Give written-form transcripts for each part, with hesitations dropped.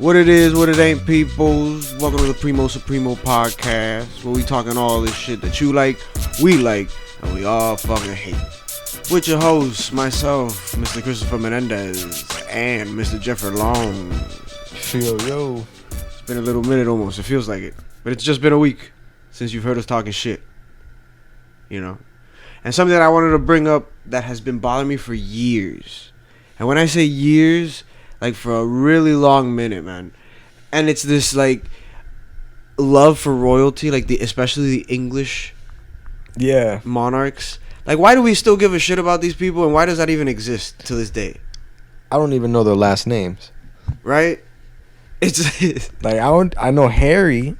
What it is, what it ain't, peoples. Welcome to the Primo, Suprimo podcast, where we talking all this shit that you like, we like, and we all fucking hate. With your hosts, myself, Mr. Christopher Menendez, and Mr. Jeffrey Long. Yo. It's been a little minute almost, it feels like it. But it's just been a week since you've heard us talking shit. You know? And something that I wanted to bring up that has been bothering me for years. And when I say years, like for a really long minute, man. And it's this like love for royalty, like especially the English monarchs. Like, why do we still give a shit about these people, and why does that even exist to this day? I don't even know their last names. Right? It's like I know Harry.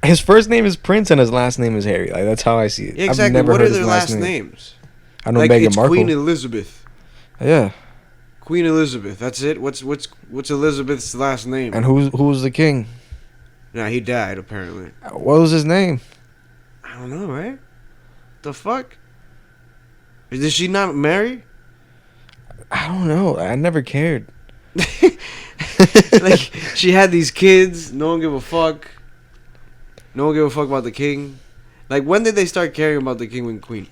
His first name is Prince and his last name is Harry. Like, that's how I see it. Yeah, exactly. I've never what heard are their his last names? I know like, Meghan it's Markle. Queen Elizabeth. Yeah. Queen Elizabeth. That's it. What's Elizabeth's last name? And who was the king? Nah, he died apparently. What was his name? I don't know, right? The fuck? Did she not marry? I don't know. I never cared. Like, she had these kids. No one gave a fuck. No one gave a fuck about the king. Like, when did they start caring about the king and queen?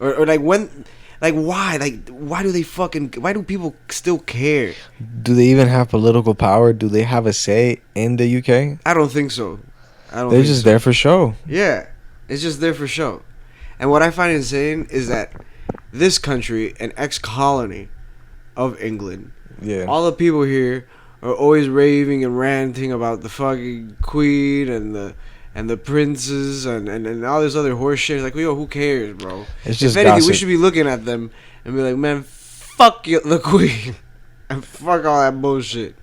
Or like, when... Like, why? Like, why do people still care? Do they even have political power? Do they have a say in the UK? I don't think so. They're just there for show. Yeah. It's just there for show. And what I find insane is that this country, an ex-colony of England, all the people here are always raving and ranting about the fucking queen and the princes and all this other horse shit. It's like, yo, who cares, bro? It's just if anything, gossip. we should be looking at them and be like, man, fuck you, the queen, and fuck all that bullshit.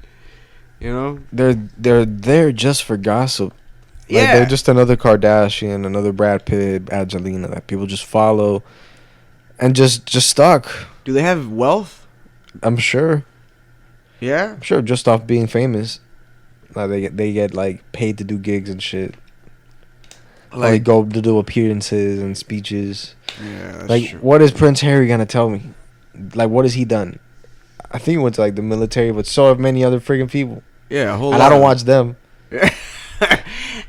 You know? They're there just for gossip. Like, Yeah. they're just another Kardashian, another Brad Pitt, Angelina that people just follow and just stuck. Do they have wealth? I'm sure. Yeah? I'm sure just off being famous. Like, they get like paid to do gigs and shit. Like, they go to do appearances and speeches. Yeah, that's like, true. what is Prince Harry gonna tell me? Like, what has he done? I think he went to like the military, but so have many other freaking people. Yeah, a whole lot. And I don't watch them.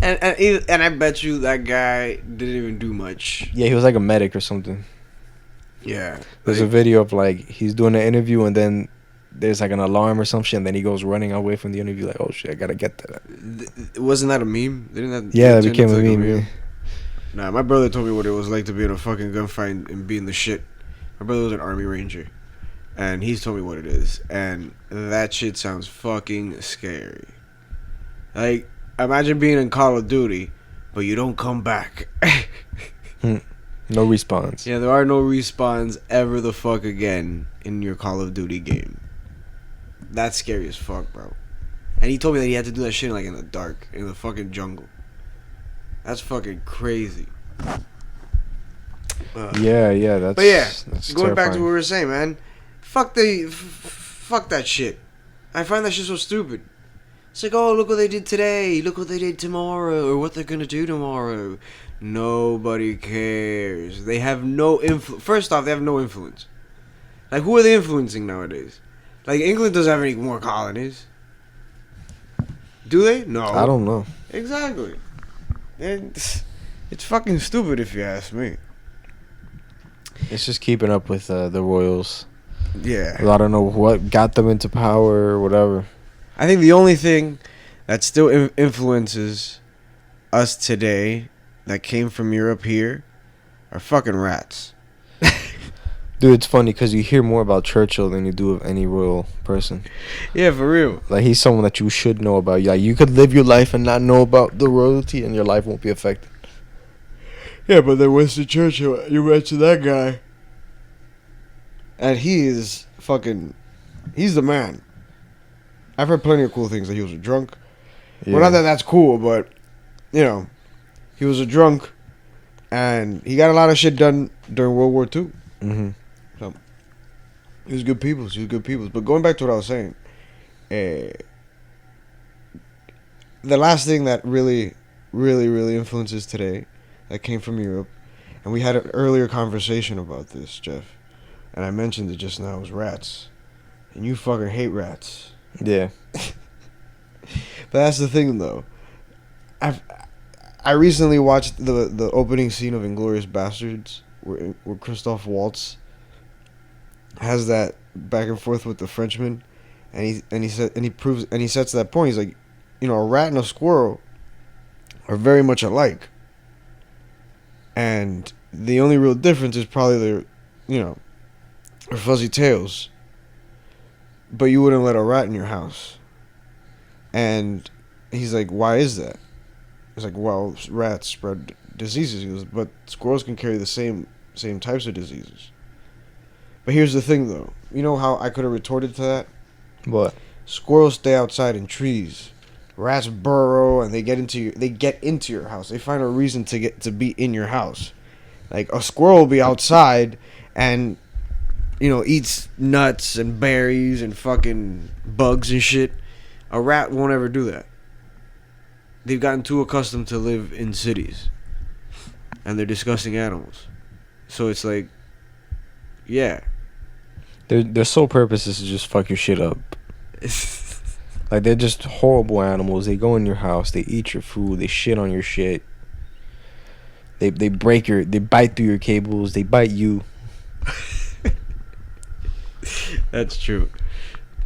and I bet you that guy didn't even do much. Yeah, he was like a medic or something. Yeah. There's a video of like he's doing an interview and then there's like an alarm or some shit and then he goes running away from the interview like, oh shit, I gotta get that. Wasn't that a meme? Didn't that became a meme. Yeah. Nah, my brother told me what it was like to be in a fucking gunfight and be in the shit. My brother was an Army Ranger, and he's told me what it is, and that shit sounds fucking scary. Like, imagine being in Call of Duty, but you don't come back. No respawns. Yeah, there are no respawns ever the fuck again in your Call of Duty game. That's scary as fuck, bro. And he told me that he had to do that shit like in the dark, in the fucking jungle. That's fucking crazy. Yeah, that's. But yeah, that's going back to terrifying. what we were saying, man. Fuck that shit. I find that shit so stupid. It's like, oh, look what they did today. Look what they did tomorrow, or what they're gonna do tomorrow. Nobody cares. They have no influence. First off, they have no influence. Like, who are they influencing nowadays? Like, England doesn't have any more colonies. Do they? No. I don't know. Exactly. And it's fucking stupid if you ask me. It's just keeping up with the royals. Yeah. I don't know what got them into power or whatever. I think the only thing that still influences us today that came from Europe here are fucking rats. Dude, it's funny because you hear more about Churchill than you do of any royal person. Yeah, for real. Like, he's someone that you should know about. Like, you could live your life and not know about the royalty and your life won't be affected. Yeah, but then Winston Churchill, you mentioned that guy. And he is fucking... He's the man. I've heard plenty of cool things. That he was a drunk. Yeah. Well, not that that's cool, but... You know, he was a drunk. And he got a lot of shit done during World War II. Mm-hmm. So, he was good people. But going back to what I was saying, the last thing that really influences today that came from Europe, and we had an earlier conversation about this, Jeff, and I mentioned it just now, was rats. And you fucking hate rats. Yeah. But that's the thing, though. I recently watched the opening scene of Inglourious Bastards, where Christoph Waltz has that back and forth with the Frenchman, he sets that point. He's like, a rat and a squirrel are very much alike, and the only real difference is probably their fuzzy tails. But you wouldn't let a rat in your house, and he's like, why is that? It's like, well, rats spread diseases. He goes, but squirrels can carry the same types of diseases. But here's the thing, though. You know how I could have retorted to that? What? Squirrels stay outside in trees. Rats burrow and they get into your house. They find a reason to be in your house. Like, a squirrel will be outside and eats nuts and berries and fucking bugs and shit. A rat won't ever do that. They've gotten too accustomed to live in cities, and they're disgusting animals. So it's like, yeah, Their sole purpose is to just fuck your shit up. Like, they're just horrible animals. They go in your house, they eat your food, they shit on your shit. They bite through your cables, they bite you. That's true.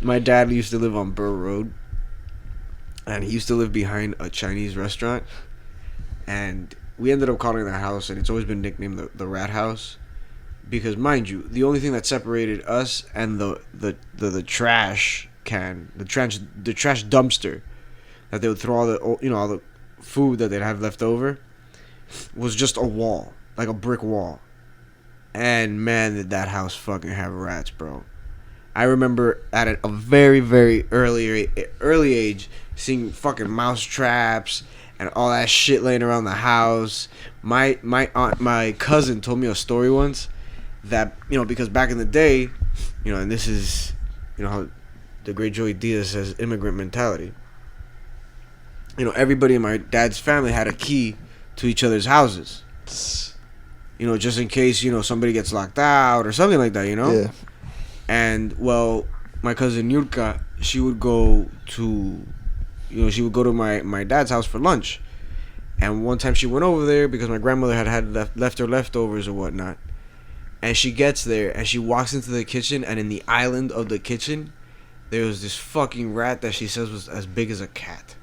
My dad used to live on Burr Road. And he used to live behind a Chinese restaurant. And we ended up calling that house, and it's always been nicknamed the Rat House. Because, mind you, the only thing that separated us and the trash can, the trash dumpster that they would throw all the food that they'd have left over, was just a wall, like a brick wall. And man, did that house fucking have rats, bro. I remember at a very, very early age seeing fucking mouse traps and all that shit laying around the house. My cousin told me a story once that, because back in the day, and this is, how the great Joey Diaz says, immigrant mentality. Everybody in my dad's family had a key to each other's houses. Just in case, somebody gets locked out or something like that, Yeah. And, well, my cousin Yurka, she would go to my dad's house for lunch. And one time she went over there because my grandmother had left her leftovers or whatnot. And she gets there and she walks into the kitchen, and in the island of the kitchen, there was this fucking rat that she says was as big as a cat.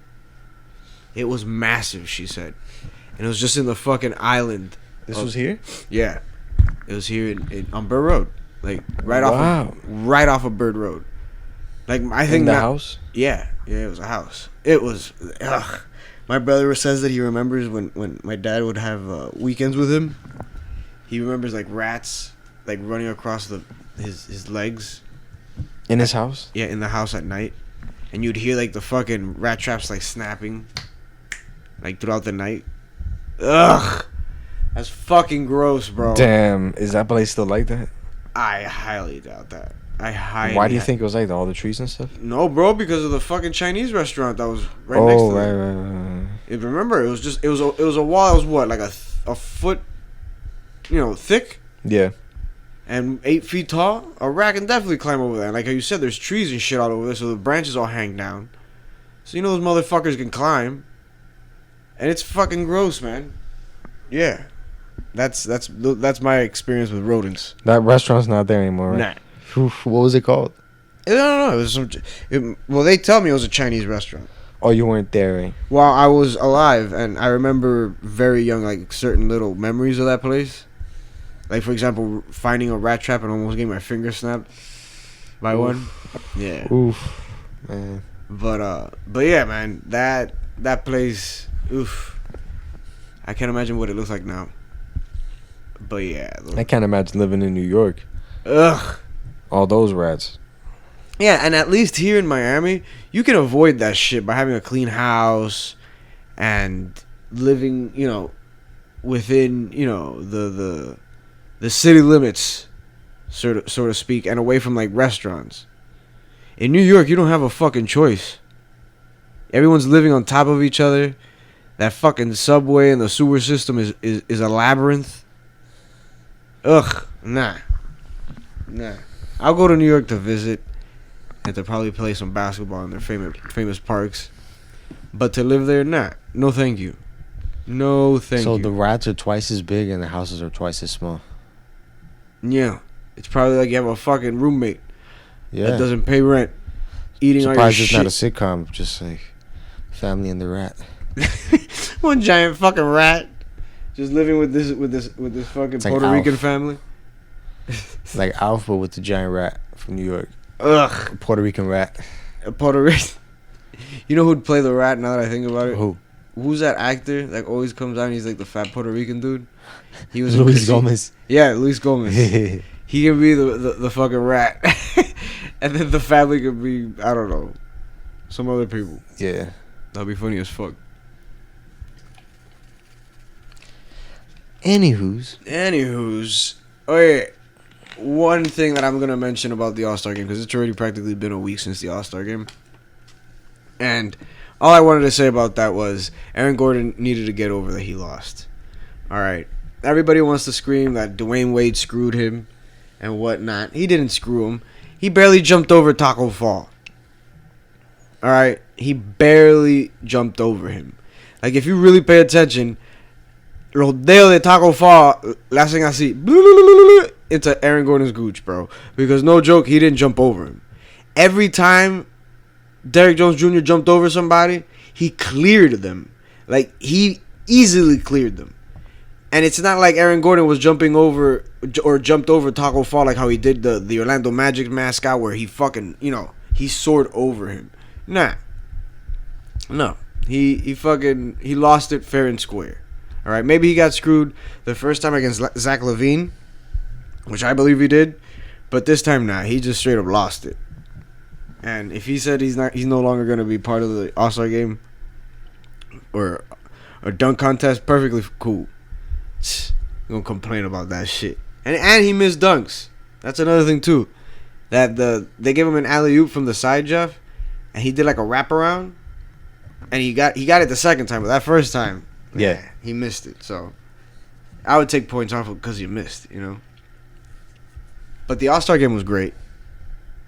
It was massive, she said. And it was just in the fucking island. This was here? Yeah. It was here on Bird Road. Like, right off of Bird Road. Like, I think in the house? Yeah, it was a house. It was, my brother says that he remembers when my dad would have weekends with him. He remembers, like, rats, like, running across his legs. In his house? Yeah, in the house at night. And you'd hear, like, the fucking rat traps, like, snapping, like, throughout the night. Ugh. That's fucking gross, bro. Damn. Is that place still like that? I highly doubt that. Why do you think it was like that? All the trees and stuff? No, bro, because of the fucking Chinese restaurant that was right next to it. Right. Remember, it was a wall that was what, like a foot, thick? Yeah. And 8 feet tall? A rat can definitely climb over there. And like how you said, there's trees and shit all over there, so the branches all hang down. So those motherfuckers can climb. And it's fucking gross, man. Yeah. That's my experience with rodents. That restaurant's not there anymore, right? Nah. Oof, what was it called? I don't know. It was they tell me it was a Chinese restaurant. Oh, you weren't there, right? Well, I was alive, and I remember very young, like, certain little memories of that place. Like, for example, finding a rat trap and almost getting my finger snapped by one. Yeah. Oof, man. But yeah, man, that place, oof. I can't imagine what it looks like now. But yeah. I can't imagine living in New York. Ugh. All those rats. Yeah, and at least here in Miami, you can avoid that shit by having a clean house and living, within, the city limits, so to speak, and away from, like, restaurants. In New York, you don't have a fucking choice. Everyone's living on top of each other. That fucking subway and the sewer system is a labyrinth. Ugh, nah. I'll go to New York to visit and to probably play some basketball in their famous parks. But to live there, nah. No, thank you. No, thank you. So the rats are twice as big and the houses are twice as small. Yeah. It's probably like you have a fucking roommate Yeah. that doesn't pay rent. Eating all your Surprised it's shit. not a sitcom, just like Family and the Rat. One giant fucking rat. Just living with this fucking It's like Puerto Alf. Rican family. Like Alpha with the giant rat from New York. Ugh. A Puerto Rican rat. A Puerto Rican. You know who'd play the rat now that I think about it? Who? Who's that actor that always comes out and he's like the fat Puerto Rican dude? He was Luis Gomez. Yeah, Luis Gomez. He can be the fucking rat. And then the family could be, I don't know, some other people. Yeah. That'd be funny as fuck. Anywho's. Oh yeah. One thing that I'm going to mention about the All-Star game, because it's already practically been a week since the All-Star game. And all I wanted to say about that was Aaron Gordon needed to get over that he lost. All right. Everybody wants to scream that Dwayne Wade screwed him and whatnot. He didn't screw him. He barely jumped over Taco Fall. All right? He barely jumped over him. Like, if you really pay attention, rodeo de Taco Fall, le hacen así, into Aaron Gordon's gooch, bro. Because no joke, he didn't jump over him. Every time Derrick Jones Jr. jumped over somebody, he cleared them. Like, he easily cleared them. And it's not like Aaron Gordon was jumping over or jumped over Taco Fall like how he did the Orlando Magic mascot where he fucking, he soared over him. Nah. No. He lost it fair and square. All right, maybe he got screwed the first time against Zach LaVine, which I believe he did, but this time nah, he just straight up lost it. And if he said he's no longer going to be part of the All-Star game or a dunk contest, perfectly cool. Gonna complain about that shit. And he missed dunks. That's another thing too. That they gave him an alley-oop from the side, Jeff, and he did like a wraparound, and he got it the second time, but that first time, yeah, he missed it. So I would take points off because you missed, But the All-Star game was great.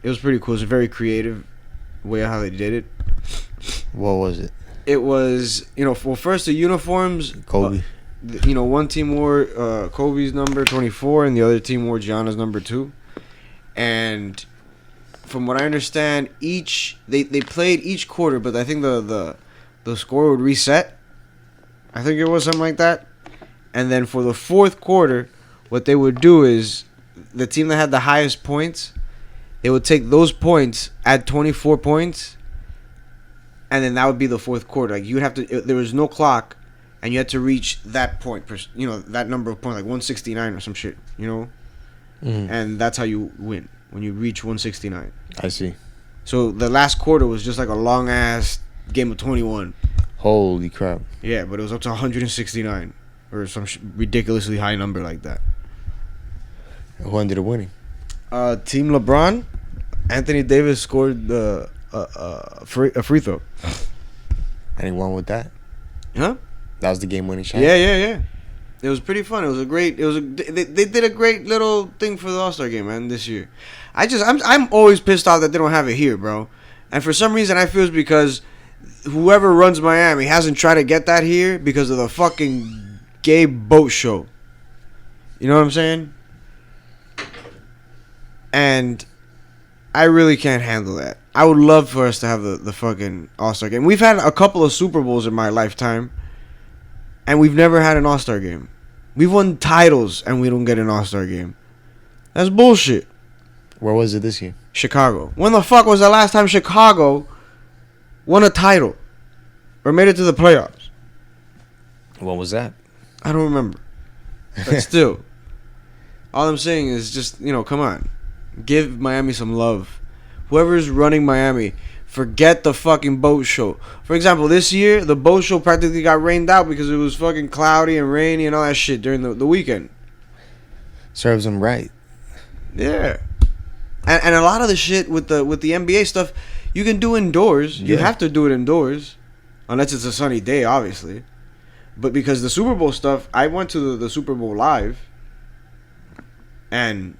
It was pretty cool. It was a very creative way of how they did it. What was it? It was, first the uniforms. Kobe. One team wore Kobe's number 24 and the other team wore Gianna's number 2. And from what I understand, they played each quarter, but I think the score would reset. I think it was something like that. And then for the fourth quarter, what they would do is the team that had the highest points, they would take those points, add 24 points, and then that would be the fourth quarter. Like, you'd have to, there was no clock, and you had to reach that point, that number of points, like 169 or some shit, And that's how you win, when you reach 169. I see. So the last quarter was just like a long-ass game of 21. Holy crap. Yeah, but it was up to 169, or some ridiculously high number like that. Who ended up winning? Team LeBron, Anthony Davis scored a free throw. And he won with that? Huh? That was the game-winning shot? Yeah. It was pretty fun. They did a great little thing for the All-Star game, man, this year. I'm always pissed off that they don't have it here, bro. And for some reason, I feel it's because whoever runs Miami hasn't tried to get that here because of the fucking gay boat show. You know what I'm saying? And I really can't handle that. I would love for us to have the fucking All-Star game. We've had a couple of Super Bowls in my lifetime, and we've never had an All-Star game. We've won titles, and we don't get an All-Star game. That's bullshit. Where was it this year? Chicago. When the fuck was the last time Chicago won a title or made it to the playoffs? What was that? I don't remember. But still, all I'm saying is just, come on. Give Miami some love. Whoever's running Miami, forget the fucking boat show. For example, this year, the boat show practically got rained out because it was fucking cloudy and rainy and all that shit during the weekend. Serves them right. Yeah. And a lot of the shit with the NBA stuff, you can do indoors. You have to do it indoors. Unless it's a sunny day, obviously. But because the Super Bowl stuff, I went to the Super Bowl live. And,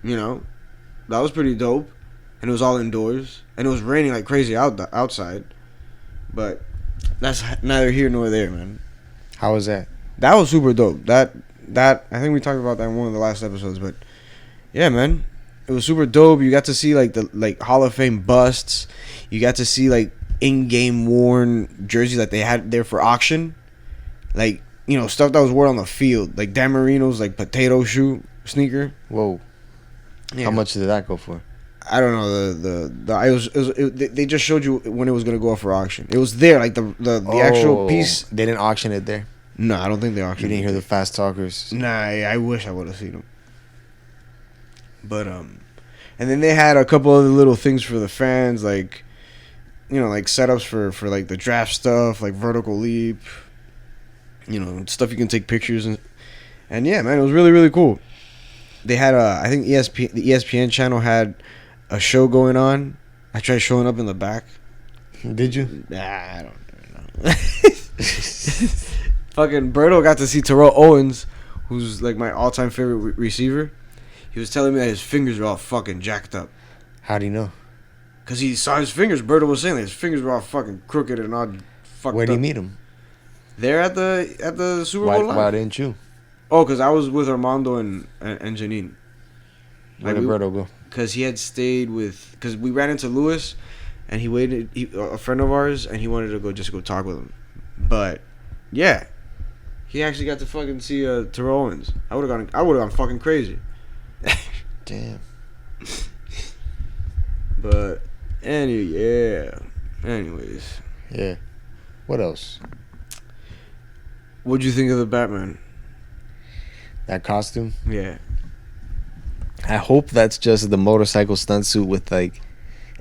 that was pretty dope. And it was all indoors. And it was raining like crazy outside. But that's neither here nor there, man. How was that? That was super dope. That I think we talked about that in one of the last episodes, but yeah, man, it was super dope. You got to see like the Hall of Fame busts. You got to see like in-game worn jerseys that they had there for auction, like stuff that was worn on the field, like Dan Marino's like potato shoe sneaker. Whoa. Yeah. How much did that go for? I don't know they just showed you when it was gonna go up for auction. It was there, like the actual piece. They didn't auction it there. No, I don't think they You auctioned. didn't hear the fast talkers. Nah, I wish I would have seen them. But and then they had a couple other little things for the fans, like like setups for like the draft stuff, like vertical leap, stuff you can take pictures and yeah, man, it was really really cool. They had I think the ESPN channel had a show going on. I tried showing up in the back. Did you? Nah, I don't know. Fucking Berto got to see Terrell Owens, who's like my all-time favorite receiver. He was telling me that his fingers are all fucking jacked up. How do you know? Cause he saw his fingers. Berto was saying that his fingers were all fucking crooked and all fucked up. Where did you meet him? There at the Super Bowl. Why didn't you? Oh, cause I was with Armando and Janine. Where did Berto go? Cause he had stayed with. Cause we ran into Lewis, and he waited. A friend of ours, and he wanted to go talk with him. But yeah, he actually got to fucking see Terrell Owens. I would have gone fucking crazy. Damn. But anyways, Yeah. What else? what'd you think of the Batman? That costume? Yeah. I hope that's just the motorcycle stunt suit with like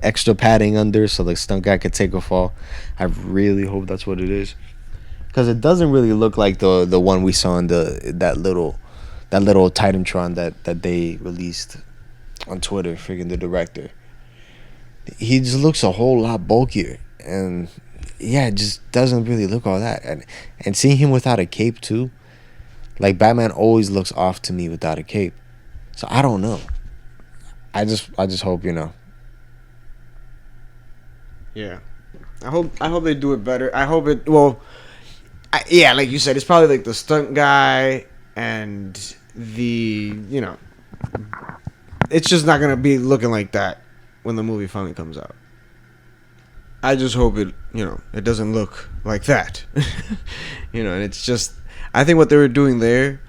extra padding under so the stunt guy could take a fall. I really hope that's what it is. Because it doesn't really look like the one we saw in that little Titantron that they released on Twitter, freaking the director. He just looks a whole lot bulkier. And yeah, it just doesn't really look all that. And seeing him without a cape too, like Batman always looks off to me without a cape. So I don't know. I just hope, Yeah. I hope they do it better. I hope it yeah, like you said, it's probably like the stunt guy and the it's just not gonna be looking like that when the movie finally comes out. I just hope it it doesn't look like that. And it's just I think what they were doing there,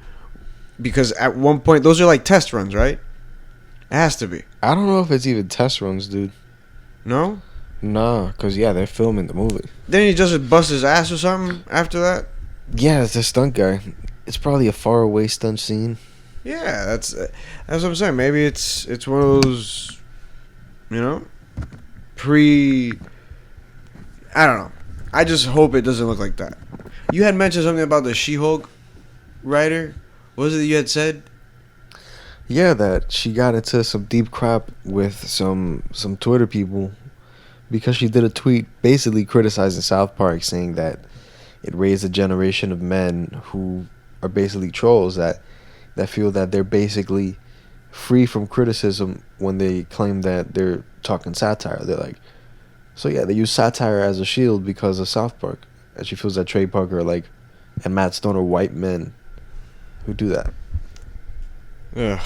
because at one point those are like test runs, right? It has to be. I don't know if it's even test runs, dude. No? Nah, because, yeah, they're filming the movie. Then he just bust his ass or something after that? Yeah, it's a stunt guy. It's probably a faraway stunt scene. Yeah, that's what I'm saying. Maybe it's one of those, I don't know. I just hope it doesn't look like that. You had mentioned something about the She-Hulk writer. What was it that you had said? Yeah, that she got into some deep crap with some Twitter people because she did a tweet basically criticizing South Park, saying that it raised a generation of men who are basically trolls that feel that they're basically free from criticism when they claim that they're talking satire. They're like, so yeah, they use satire as a shield because of South Park. And she feels that Trey Parker and Matt Stone are white men who do that. Ugh.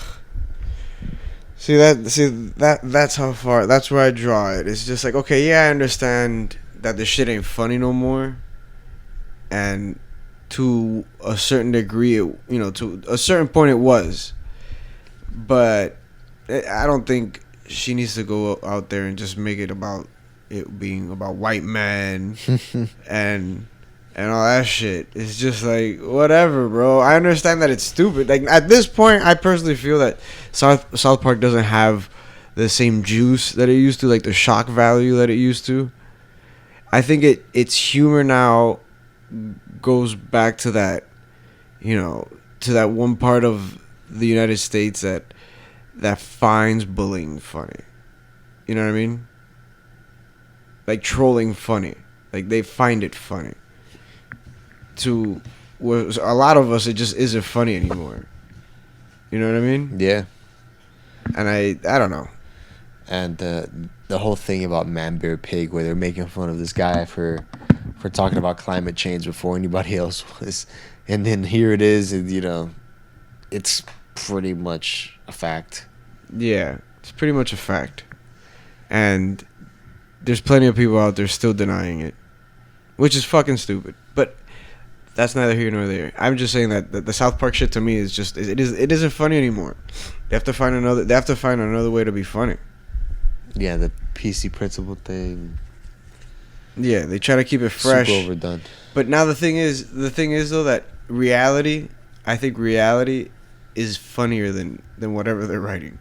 That's how far. That's where I draw it. It's just like, okay, yeah, I understand that this shit ain't funny no more, and to a certain degree, to a certain point, it was. But I don't think she needs to go out there and just make it about it being about white men and all that shit. It's just like, whatever, bro. I understand that it's stupid. Like, at this point, I personally feel that South Park doesn't have the same juice that it used to, like the shock value that it used to. I think its humor now goes back to that, to that one part of the United States that finds bullying funny. You know what I mean? Like trolling funny. Like they find it funny. To where a lot of us, it just isn't funny anymore. You know what I mean? Yeah. And I don't know. And the whole thing about Man Bear Pig, where they're making fun of this guy for talking about climate change before anybody else was, and then here it is, and it's pretty much a fact. Yeah, it's pretty much a fact, and there's plenty of people out there still denying it, which is fucking stupid. But that's neither here nor there. I'm just saying that the South Park shit to me is just it isn't funny anymore. They have to find another way to be funny. Yeah, the PC principle thing. Yeah, they try to keep it fresh. Super overdone. But now the thing is though that I think reality is funnier than whatever they're writing.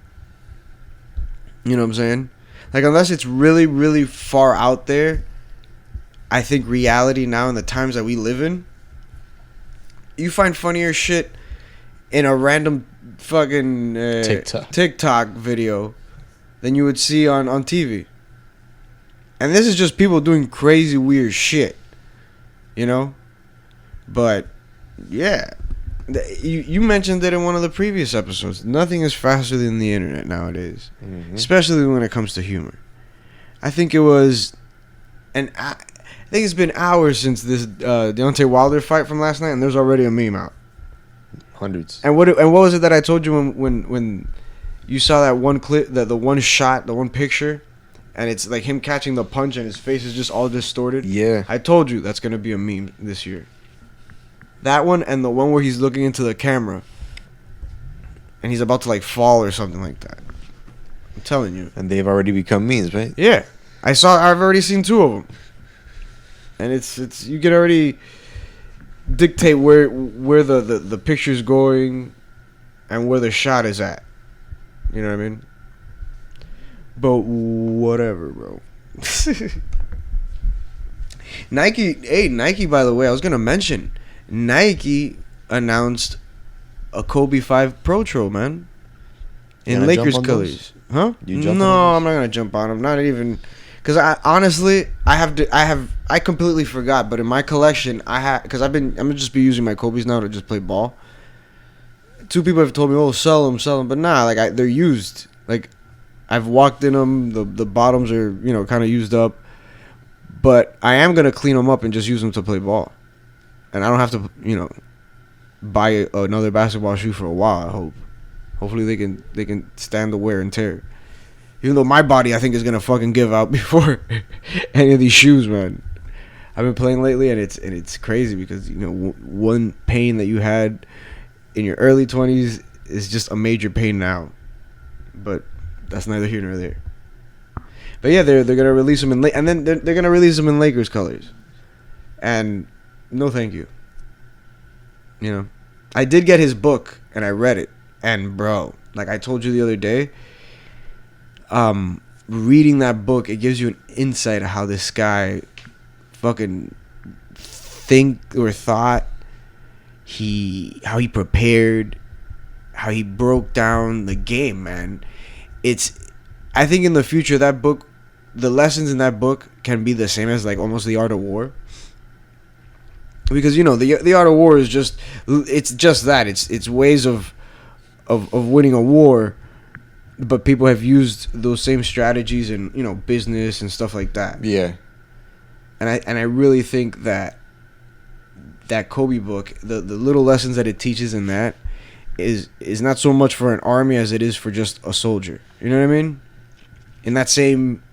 You know what I'm saying? Like, unless it's really, really far out there, I think reality now in the times that we live in, you find funnier shit in a random fucking TikTok video than you would see on TV. And this is just people doing crazy, weird shit. You know? But, yeah. You mentioned it in one of the previous episodes. Nothing is faster than the internet nowadays. Mm-hmm. Especially when it comes to humor. I think it was... I think it's been hours since this Deontay Wilder fight from last night, and there's already a meme out. Hundreds. And what was it that I told you when you saw that one clip, the one shot, the one picture, and it's like him catching the punch and his face is just all distorted? Yeah. I told you that's going to be a meme this year. That one and the one where he's looking into the camera and he's about to like fall or something like that. I'm telling you. And they've already become memes, right? Yeah. I've already seen 2 of them. And it's you can already dictate where the picture's going and where the shot is at. You know what I mean? But whatever, bro. Nike, by the way, I was going to mention, Nike announced a Kobe 5 Protro, man. In Lakers colors. Huh? No, I'm not going to jump on them. Not even... Because I completely forgot, but in my collection, because I'm gonna just be using my Kobe's now to just play ball. 2 people have told me, "Oh, sell them," but nah, like they're used. Like I've walked in them, the bottoms are kind of used up, but I am gonna clean them up and just use them to play ball, and I don't have to buy another basketball shoe for a while. I hope. Hopefully they can stand the wear and tear. Even though my body, I think, is going to fucking give out before any of these shoes, man. I've been playing lately, and it's crazy because, one pain that you had in your early 20s is just a major pain now. But that's neither here nor there. But yeah, they're going to release them and then they're going to release them in Lakers colors. And no thank you. I did get his book, and I read it. And, bro, like I told you the other day, reading that book, it gives you an insight of how this guy fucking thought, how he prepared, how he broke down the game, man. I think in the future that book, the lessons in that book can be the same as like almost the Art of War. Because the Art of War is just that. It's ways of winning a war. But people have used those same strategies in business and stuff like that. Yeah. And I really think that Kobe book, the little lessons that it teaches in that is not so much for an army as it is for just a soldier. You know what I mean? In that same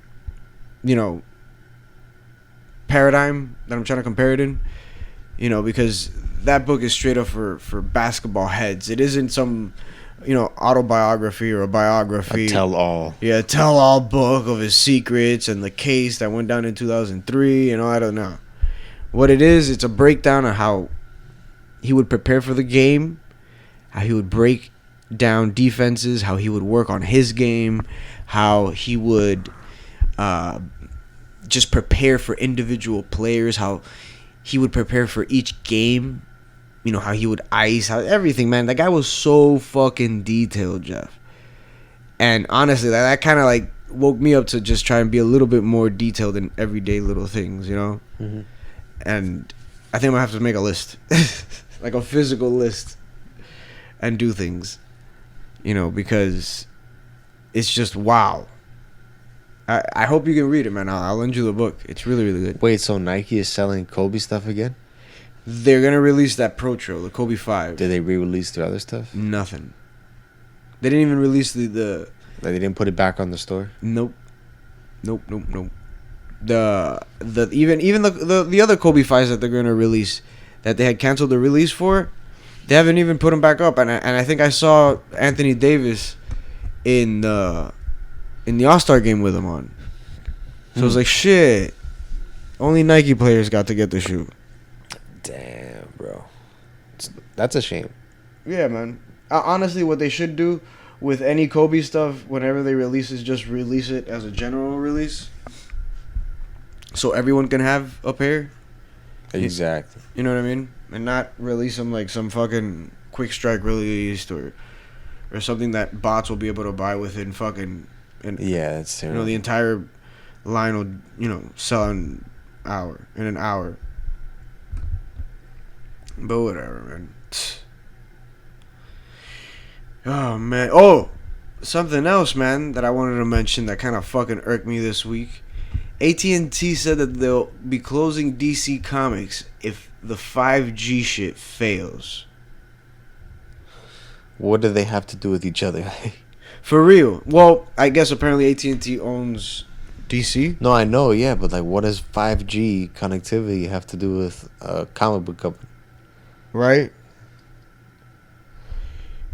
paradigm that I'm trying to compare it in, because that book is straight up for basketball heads. It isn't some autobiography or a biography. A tell-all. Yeah, a tell-all book of his secrets and the case that went down in 2003 and all. I don't know. What it is, it's a breakdown of how he would prepare for the game, how he would break down defenses, how he would work on his game, how he would just prepare for individual players, how he would prepare for each game. How he would ice, how everything, man. That guy was so fucking detailed, Jeff. And honestly, that kind of like woke me up to just try and be a little bit more detailed in everyday little things, Mm-hmm. And I think I'm gonna have to make a list, like a physical list, and do things, because it's just wow. I hope you can read it, man. I'll lend you the book. It's really, really good. Wait, so Nike is selling Kobe stuff again? They're gonna release that Pro Trail, the Kobe 5. Did they re-release their other stuff? Nothing. They didn't even release the Like they didn't put it back on the store? Nope. Nope. The even the other Kobe 5s that they're gonna release, that they had canceled the release for, they haven't even put them back up. And I think I saw Anthony Davis in the All-Star game with them on. So it's like, shit. Only Nike players got to get the shoe. Damn, bro. That's a shame. Yeah, man. Honestly, what they should do with any Kobe stuff, whenever they release, is just release it as a general release, so everyone can have a pair. Exactly. You know what I mean? And not release them like some fucking quick strike released or something that bots will be able to buy within fucking. Yeah, that's terrible. The entire line will sell in an hour. But whatever, man. Oh, man. Oh, something else, man, that I wanted to mention that kind of fucking irked me this week. AT&T said that they'll be closing DC Comics if the 5G shit fails. What do they have to do with each other? For real. Well, I guess apparently AT&T owns DC. No, I know, yeah, but like, what does 5G connectivity have to do with a comic book company? Right?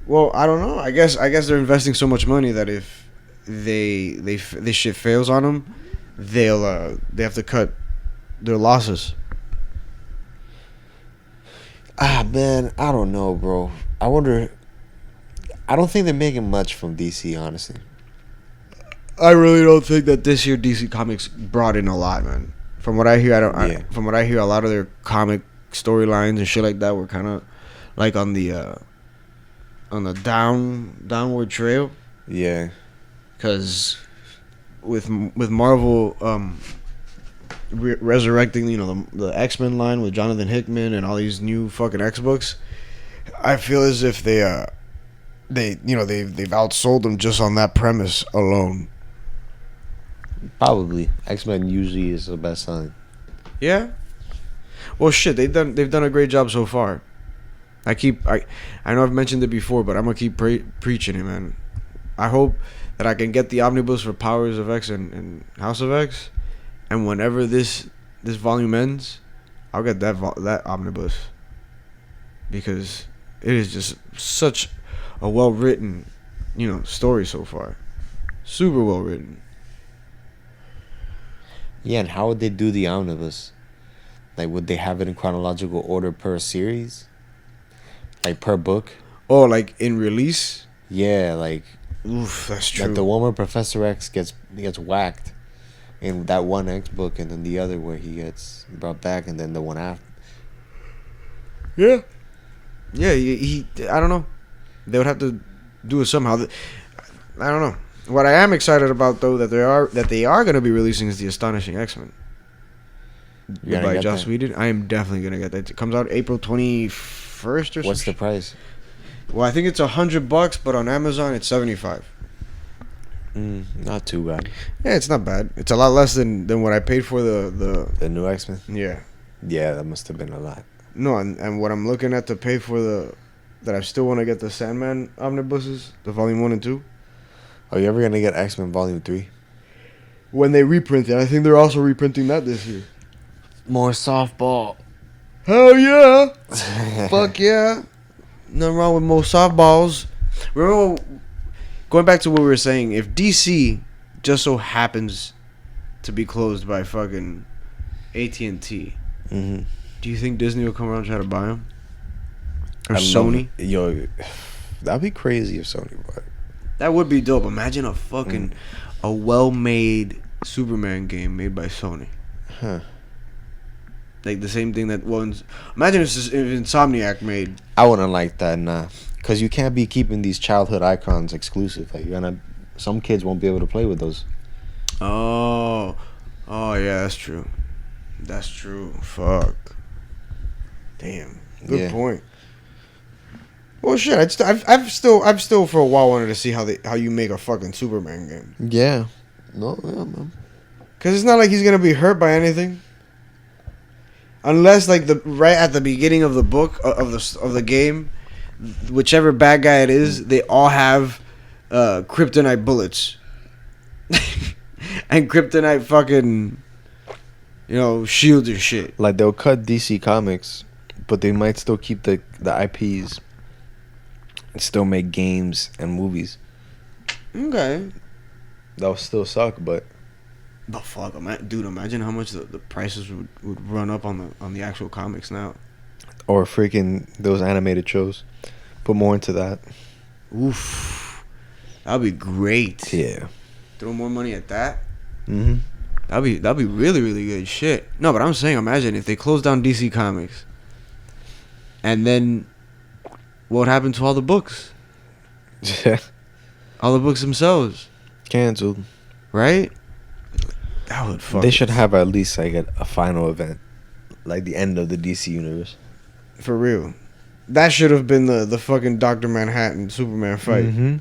Well, I don't know. I guess they're investing so much money that if this shit fails on them, they have to cut their losses. Man, I don't know, bro. I wonder. I don't think they're making much from DC, honestly. I really don't think that this year DC Comics brought in a lot, man. From what I hear, from what I hear, a lot of their comic storylines and shit like that were kind of like on the downward trail. Yeah. Because with Marvel resurrecting, the X-Men line with Jonathan Hickman and all these new fucking X-books, I feel as if they've outsold them just on that premise alone. Probably. X-Men usually is the best selling. Yeah. Well, shit, they've done a great job so far. I know I've mentioned it before, but I'm gonna keep preaching it, man. I hope that I can get the omnibus for Powers of X and House of X, and whenever this volume ends, I'll get that omnibus, because it is just such a well written, story so far. Super well written. Yeah, and how would they do the omnibus? Like, would they have it in chronological order per series? Like, per book? Oh, like in release? Yeah, like... Oof, that's true. Like the one where Professor X gets whacked in that one X book, and then the other where he gets brought back, and then the one after. Yeah. Yeah, he I don't know. They would have to do it somehow. I don't know. What I am excited about, though, that they are going to be releasing is the Astonishing X-Men by Joss Whedon. I am definitely going to get that. It comes out April 21st or something. What's the price? Well, I think it's $100, but on Amazon it's $75. Not too bad. Yeah, it's not bad. It's a lot less than what I paid for the new X-Men. Yeah. Yeah, that must have been a lot. No, and what I'm looking at to pay for that I still want to get the Sandman omnibuses, the volume 1 and 2. Are you ever gonna get X-Men Volume 3? When they reprint it, I think they're also reprinting that this year. More softball. Hell yeah! Fuck yeah! Nothing wrong with more softballs. Remember, going back to what we were saying, if DC just so happens to be closed by fucking AT&T, do you think Disney will come around and try to buy them? Or Sony? Yo, that'd be crazy if Sony bought it. That would be dope. Imagine a well-made Superman game made by Sony. Huh. Like the same thing that one's. Imagine if Insomniac made. I wouldn't like that, nah. Because you can't be keeping these childhood icons exclusive. Like some kids won't be able to play with those. Oh yeah, that's true. That's true. Fuck. Damn. Good point. Well, shit. I've still for a while wanted to see how you make a fucking Superman game. Yeah, No, yeah, man. Because it's not like he's gonna be hurt by anything, unless like the right at the beginning of the book of the game, whichever bad guy it is, they all have kryptonite bullets and kryptonite fucking shields and shit. Like they'll cut DC Comics, but they might still keep the IPs and still make games and movies. Okay. That'll still suck, but But fuck, dude! Imagine how much the prices would run up on the actual comics now. or freaking those animated shows. Put more into that. Oof, that'd be great. Yeah. Throw more money at that. Mm-hmm. That'd be really really good shit. No, but I'm saying, imagine if they close down DC Comics, and then what would happen to all the books? All the books themselves, Cancelled. right? That would fuck. They should have at least like a final event, like the end of the DC universe. For real. That should have been the fucking Dr. Manhattan Superman fight. Mm-hmm.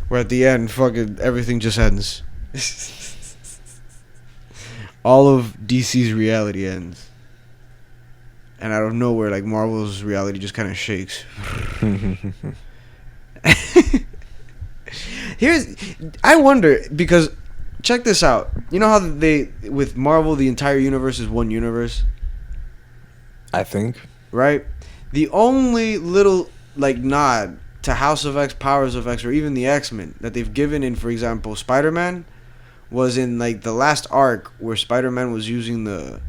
Where at the end, fucking everything just ends. All of DC's reality ends. And out of nowhere, like, Marvel's reality just kind of shakes. I wonder, because, check this out. You know how with Marvel, the entire universe is one universe? I think. Right? The only little, like, nod to House of X, Powers of X, or even the X-Men that they've given in, for example, Spider-Man was in, like, the last arc where Spider-Man was using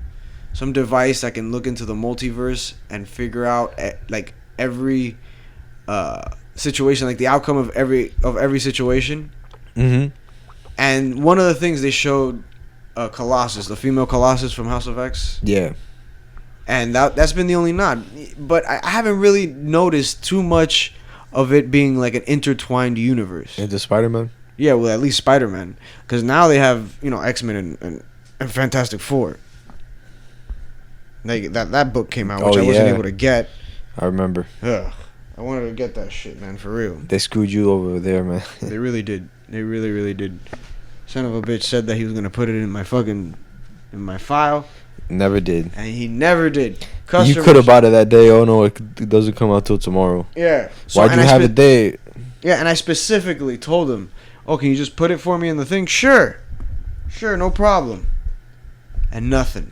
some device that can look into the multiverse and figure out, like, every situation, like the outcome of every situation. Mm-hmm. And one of the things they showed Colossus, the female Colossus from House of X. Yeah. And that's been the only nod. But I haven't really noticed too much of it being like an intertwined universe. Into Spider-Man? Yeah, well, at least Spider-Man. Because now they have, X-Men and Fantastic Four. Like, that book came out, which I wasn't able to get. I remember. Ugh. I wanted to get that shit, man, for real. They screwed you over there, man. They really did. They really, really did. Son of a bitch said that he was going to put it in my file. Never did. And he never did. You could have bought it that day. Oh, no, it doesn't come out till tomorrow. Yeah. Why'd you have it there? Yeah, and I specifically told him, oh, can you just put it for me in the thing? Sure, no problem. And nothing.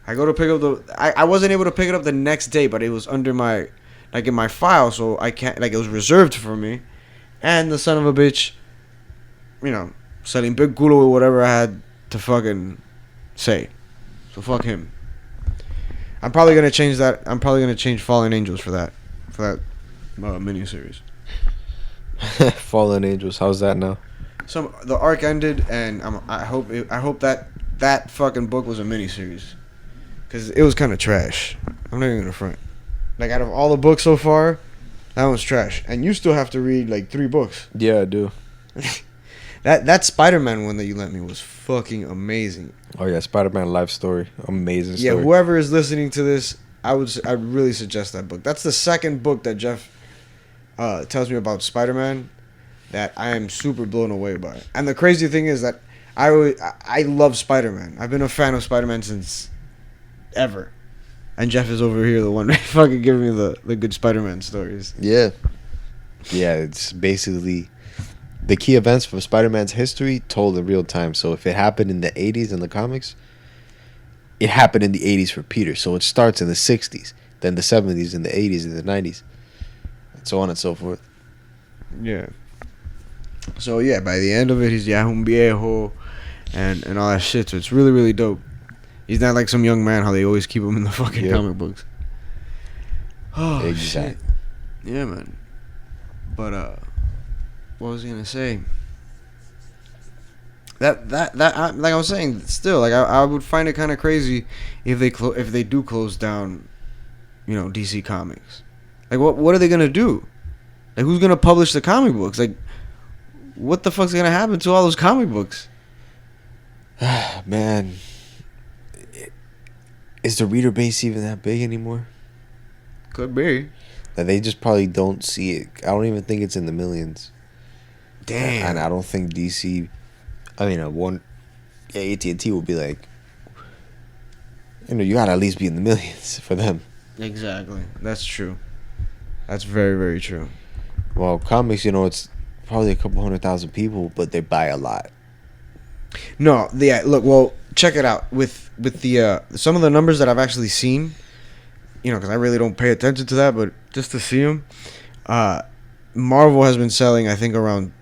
I go to pick up I wasn't able to pick it up the next day, but it was under my, like, in my file, so I can't, like, it was reserved for me. And the son of a bitch, selling big culo with whatever I had to fucking say. So fuck him. I'm probably gonna change that. I'm probably gonna change Fallen Angels for that miniseries. Fallen Angels. How's that now? The arc ended, and I hope that fucking book was a miniseries, because it was kind of trash. I'm not even gonna front. Like, out of all the books so far, that one's trash. And you still have to read like 3 books. Yeah, I do. That Spider-Man one that you lent me was fucking amazing. Oh yeah, Spider-Man life story, amazing story. Yeah, whoever is listening to this, I'd really suggest that book. That's the second book that Jeff tells me about Spider-Man that I am super blown away by. And the crazy thing is that I love Spider-Man. I've been a fan of Spider-Man since ever. And Jeff is over here, the one fucking giving me the good Spider-Man stories. Yeah. Yeah, it's basically the key events for Spider-Man's history told in real time. So if it happened in the 80s in the comics, it happened in the 80s for Peter. So it starts in the 60s, then the 70s, and the 80s, and the 90s, and so on and so forth. Yeah. So yeah, by the end of it, he's ya un viejo and all that shit. So it's really, really dope. He's not like some young man, how they always keep him in the fucking comic books. Oh, exactly. Shit. Yeah, man. But, what was I gonna say? That like I was saying, still, like, I would find it kind of crazy if they do close down, DC Comics. Like, what are they gonna do? Like, who's gonna publish the comic books? Like, what the fuck's gonna happen to all those comic books? Man, is the reader base even that big anymore? Could be. That they just probably don't see it. I don't even think it's in the millions. Damn. And I don't think DC. I mean, AT&T will be like, you gotta at least be in the millions for them. Exactly. That's true. That's very, very true. Well, comics, it's probably a couple 100,000 people, but they buy a lot. No, yeah. Look, well, check it out with the some of the numbers that I've actually seen. Because I really don't pay attention to that, but just to see them, Marvel has been selling, I think, around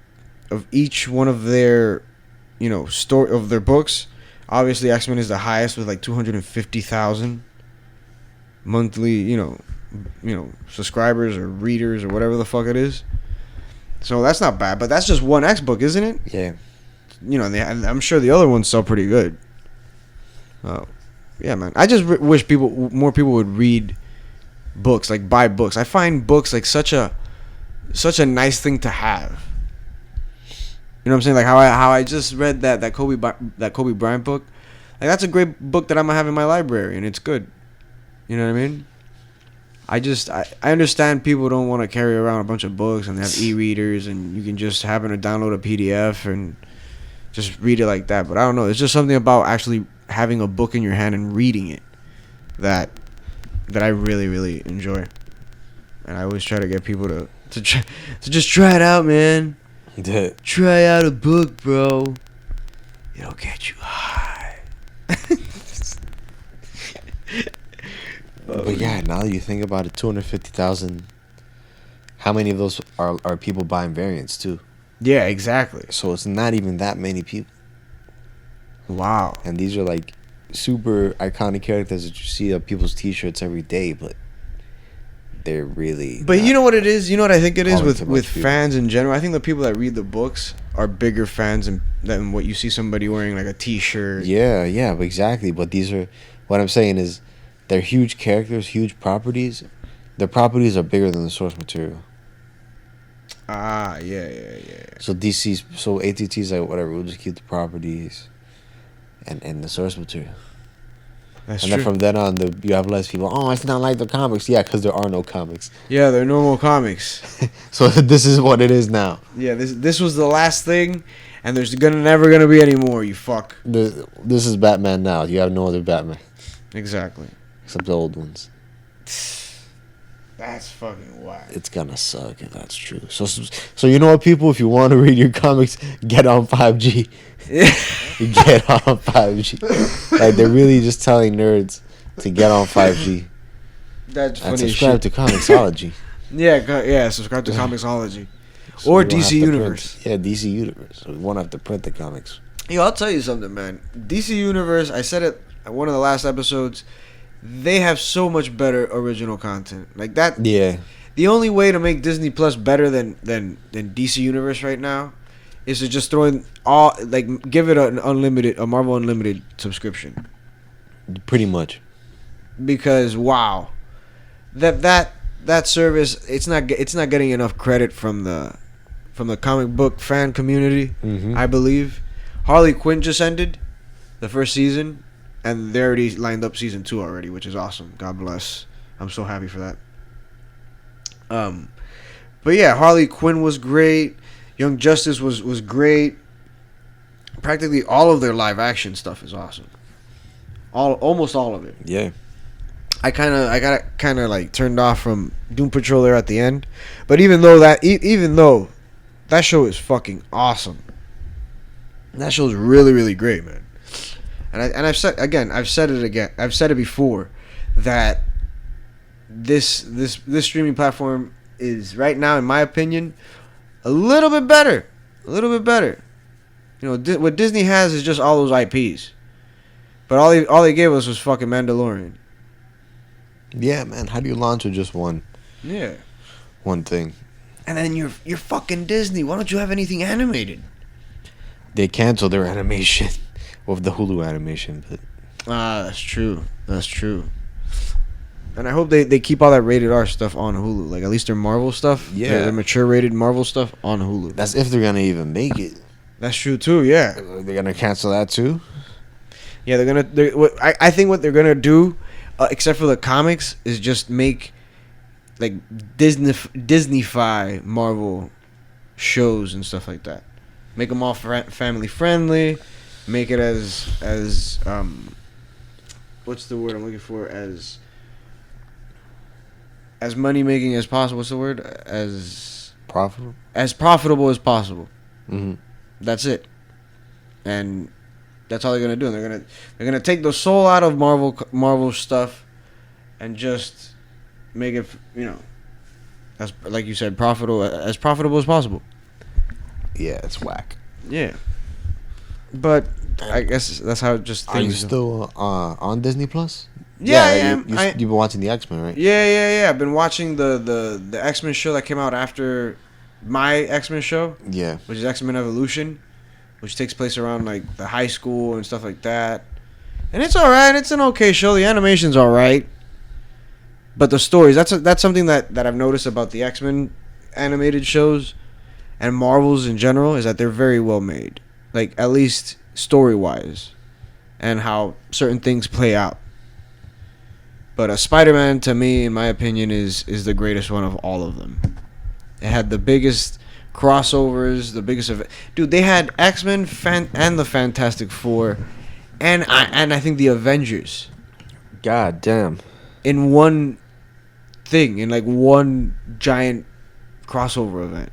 of each one of their, store of their books. Obviously, X-Men is the highest with like 250,000 monthly, subscribers or readers or whatever the fuck it is. So that's not bad, but that's just one X book, isn't it? Yeah. I'm sure the other ones sell pretty good. Oh, yeah, man. I just wish more people would read books, like buy books. I find books like such a nice thing to have. You know what I'm saying? Like how I just read that Kobe Bryant book. Like that's a great book that I'm gonna have in my library, and it's good. You know what I mean? I understand people don't want to carry around a bunch of books and they have e-readers, and you can just happen to download a PDF and just read it like that. But I don't know. It's just something about actually having a book in your hand and reading it that I really, really enjoy. And I always try to get people to just try it out, man. Try out a book, bro. It'll get you high. But yeah, now that you think about it, 250,000. How many of those are people buying variants too? Yeah, exactly. So it's not even that many people. Wow. And these are like super iconic characters that you see on people's T-shirts every day, but they're really. But you know what it is? You know what I think it is with people. fans in general? I think the people that read the books are bigger fans than what you see somebody wearing like a T-shirt. Yeah, exactly. But these are, what I'm saying is, they're huge characters, huge properties. Their properties are bigger than the source material. Ah, yeah. So ATT's like, whatever, we'll just keep the properties and the source material. That's and true. Then from then on, you have less people. Oh, it's not like the comics. Yeah, because there are no comics. Yeah, they're normal comics. So this is what it is now. Yeah, this was the last thing, and there's never gonna be any more. You fuck. This is Batman now. You have no other Batman. Exactly. Except the old ones. That's fucking wild. It's gonna suck if that's true. So you know what, people? If you want to read your comics, get on 5G. Get on 5G. Like, they're really just telling nerds to get on 5G. That's funny. And subscribe to Comixology. Yeah. Subscribe to Comixology. So or DC Universe. Yeah, DC Universe. So we won't have to print the comics. Yo, I'll tell you something, man. DC Universe, I said it at one of the last episodes, they have so much better original content. Like that. Yeah. The only way to make Disney Plus better than DC Universe right now is to just throw in give it a Marvel Unlimited subscription. Pretty much. Because wow, that service, it's not getting enough credit from the comic book fan community. Mm-hmm. I believe Harley Quinn just ended the first season, and they already lined up season 2 already, which is awesome. God bless. I'm so happy for that. But yeah, Harley Quinn was great. Young Justice was great. Practically all of their live action stuff is awesome. Almost all of it. Yeah. I got kind of like turned off from Doom Patrol there at the end, but even though that show is fucking awesome, that show is really, really great, man. And I've said it before, that this streaming platform is right now, in my opinion, a little bit better. What Disney has is just all those IPs, but all they gave us was fucking Mandalorian. Yeah, man. How do you launch with just one? Yeah. One thing. And then you're fucking Disney. Why don't you have anything animated? They canceled their animation with the Hulu animation, but That's true. And I hope they keep all that rated R stuff on Hulu. Like, at least their Marvel stuff. Yeah. Their mature rated Marvel stuff on Hulu. that's if they're gonna even make it. That's true too. Yeah. They're gonna cancel that too. Yeah, I think what they're gonna do, except for the comics, is just make like Disney-fy Marvel shows and stuff like that. Make them all family friendly. Make it as what's the word I'm looking for? As money making as possible. What's the word? Profitable. As profitable as possible. Mm-hmm. That's it. And that's all they're gonna do. They're gonna take the soul out of Marvel stuff, and just make it, as like you said, profitable as possible. Yeah, it's whack. Yeah. But I guess that's how just things. Are you still on Disney Plus? Yeah, I am. You've been watching the X-Men, right? Yeah. I've been watching the X-Men show that came out after my X-Men show. Yeah. Which is X-Men Evolution, which takes place around like the high school and stuff like that. And it's all right. It's an okay show. The animation's all right. But the stories, that's something that I've noticed about the X-Men animated shows and Marvels in general, is that they're very well made. Like, at least story-wise, and how certain things play out. But Spider-Man, to me, in my opinion, is the greatest one of all of them. It had the biggest crossovers, the biggest of... Dude, they had X-Men and the Fantastic Four, and I think the Avengers. God damn. In one thing, in like one giant crossover event.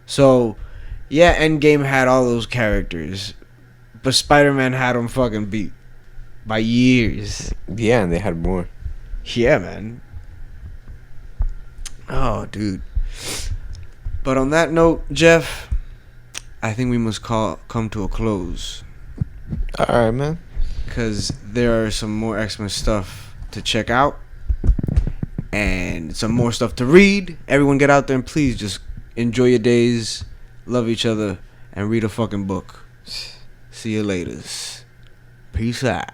So, yeah, Endgame had all those characters, but Spider-Man had them fucking beat by years. Yeah, and they had more. Yeah, man. Oh, dude. But on that note, Jeff, I think we must come to a close. All right, man. Because there are some more X-Men stuff to check out, and some more stuff to read. Everyone get out there and please just enjoy your days, love each other, and read a fucking book. See you later. Peace out.